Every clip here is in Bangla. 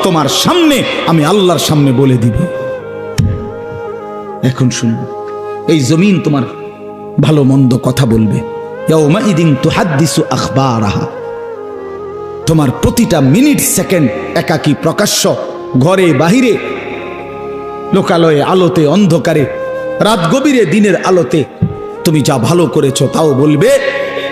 তোমার সামনে আমি আল্লাহর সামনে বলে দিব। এখন শুনবে, এই জমিন তোমার ভালো মন্দ কথা বলবে। ইয়াউমাইদিন তুহাদ্দিসু আখবারাহা, তোমার প্রতিটা মিনিট সেকেন্ড একাকী প্রকাশ্য, ঘরে বাহিরে, লোকালয়ে, আলোতে, অন্ধকারে, রাত গভীরে, দিনের আলোতে তুমি যা ভালো করেছো তাও বলবে,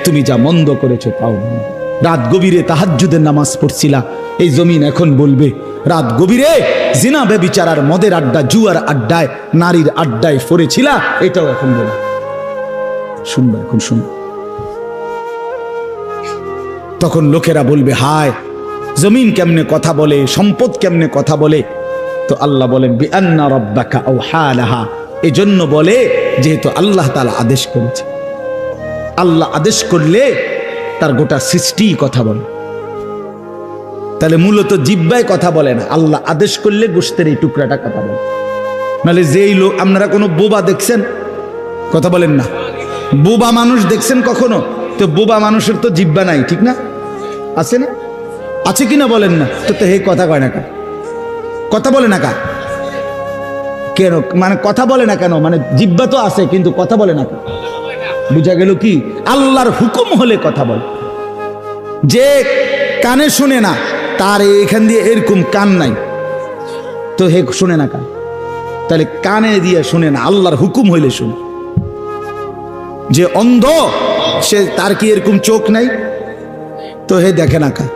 তুমি যা মন্দ করেছো তাও বলবে। রাত গভীরে তাহাজ্জুদের নামাজ পড়ছিলা, এই জমিন এখন বলবে রাত গভীরে জিনা ব্যভিচার আর মদের আড্ডা, জুয়ার আড্ডায়, নারীর আড্ডায় পড়েছিলা, এটাও এখন বলবে। শুনবে, এখন শুনবে। তখন লোকেরা বলবে হায় জমিন কেমনে কথা বলে, সম্পদ কেমনে কথা বলে। তো আল্লাহ বলেন বিআন্না রাব্বাকা আওহা লাহা, এজন্য বলে যেহেতু আল্লাহ তাআলা আদেশ করেছে। আল্লাহ আদেশ করলে তার গোটা সৃষ্টি কথা বলে। তাহলে মূলত জিহ্বায় কথা বলে না, আল্লাহ আদেশ করলে গোশতের এই টুকরাটা কথা বলে। নাহলে যেই লোক, আপনারা কোনো বোবা দেখছেন? কথা বলেন না। বোবা মানুষ দেখছেন কখনো? তো বোবা মানুষের তো জিহ্বা নাই, ঠিক না? আছে না? আছে কিনা বলেন না? তো হে কথা কয় না, কথা বলে না কেন? মানে কথা বলে না কেন? মানে জিহ্বা তো আছে কিন্তু কথা বলে না কেন? বুঝা গেল কি? আল্লাহর হুকুম হলে কথা বলে। যে কানে শুনে না, তার এখান দিয়ে এরকম কান নাই, তো হে শুনে না কান। তাহলে কানে দিয়ে শুনে না, আল্লাহর হুকুম হইলে শুনে। যে অন্ধ, সে তার কি এরকম চোখ নাই, তো হে দেখে না কান।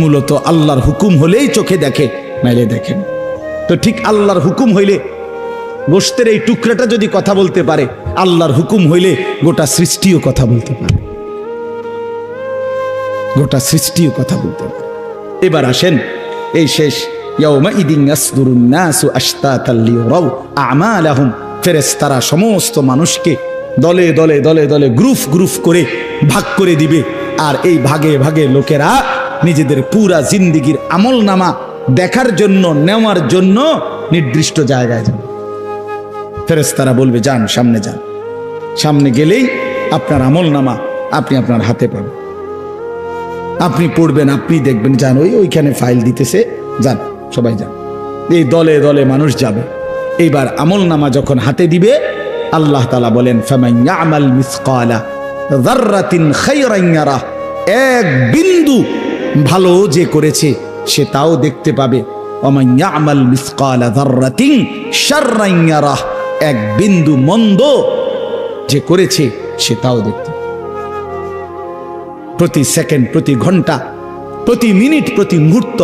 মূলত আল্লাহর হুকুম হলেই চোখে দেখে, নাইলে দেখেন। তো ঠিক আল্লাহর হুকুম হইলে গোশতের এই টুকরাটা যদি কথা বলতে পারে, আল্লাহর হুকুম হইলে গোটা সৃষ্টিও কথা বলতে পারে, গোটা সৃষ্টিও কথা বলতে পারে। এবার আসেন, এই শেষ ইয়াউমাইদিন ইয়াসদুরুন নাসু আশতাতাল লিয়ারাউ আমালাহুম, ফেরেশতারা সমস্ত মানুষকে দলে দলে দলে দলে গ্রুপ গ্রুপ করে ভাগ করে দিবে। আর এই ভাগে ভাগে লোকেরা নিজেদের পুরা জিন্দেগির আমলনামা দেখার জন্য, নেওয়ার জন্য নির্দিষ্ট জায়গায় যাবে। ফেরেশতারা বলবে যান, সামনে যান। সামনে গেলেই আপনার আমলনামা আপনি আপনার হাতে পাবেন, আপনি পড়বেন, আপনি দেখবেন, যান ওইখানে ফাইল দিতেছে, যান, সবাই যান। এই দলে দলে মানুষ যাবে। এইবার আমলনামা যখন হাতে দিবে, আল্লাহ তাআলা বলেন ফামান ইয়ামাল মিসকালা যাররাতিন খায়রান ইয়ারাহ, এক বিন্দু ভালো যে করেছে সে তাও দেখতে পাবে। ওমান ইয়ামাল মিসকালা যাররাতিন শাররান ইয়ারাহ, এক বিন্দু মন্দ যে করেছে সে তাও দেখতে। প্রতি সেকেন্ড, প্রতি ঘন্টা, প্রতি মিনিট, প্রতি মুহূর্ত